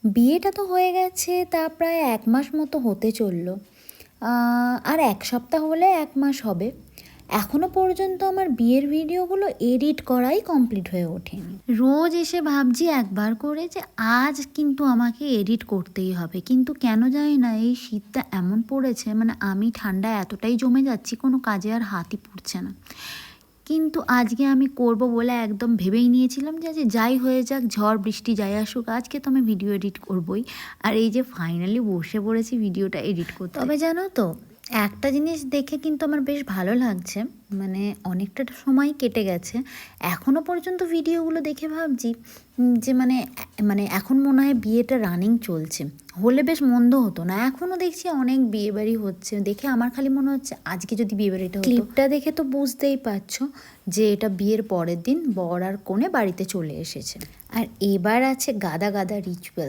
বিয়েটা তো হয়ে গেছে, তা প্রায় 1 মাস মতো হতে চললো। আর 1 সপ্তাহ হলে 1 মাস হবে। এখনও পর্যন্ত আমার বিয়ের ভিডিওগুলো এডিট করাই কমপ্লিট হয়ে ওঠেনি। রোজ এসে ভাবছি একবার করে যে আজ কিন্তু আমাকে এডিট করতেই হবে, কিন্তু কেন জানি না এই শীতটা এমন পড়েছে, মানে আমি ঠান্ডায় এতটাই জমে যাচ্ছি, কোনো কাজে আর হাতই পুড়ছে না। কিন্তু আজকে আমি করব বলে একদম ভেবেই নিয়েছিলাম যে যাই হয়ে যাক, ঝড় বৃষ্টি যাই আসুক, আজকে তো আমি ভিডিও এডিট করবই। আর এই যে ফাইনালি বসে পড়েছি ভিডিওটা এডিট করতে। তবে জানো তো, একটা জিনিস দেখে কিন্তু আমার বেশ ভালো লাগছে, মানে অনেকটা সময় কেটে গেছে, এখনও পর্যন্ত ভিডিওগুলো দেখে ভাবছি যে মানে এখন মনে হয় বিয়েটা রানিং চলছে, হলে বেশ মন্দ হতো না। এখনও দেখছি অনেক বিয়েবাড়ি হচ্ছে, দেখে আমার খালি মনে হচ্ছে আজকে যদি বিয়েবাড়িটা হতো। ক্লিপটা দেখে তো বুঝতেই পারছো যে এটা বিয়ের পরের দিন বর আর কনে বাড়িতে চলে এসেছে। আর এবার আছে গাদা গাদা রিচুয়াল।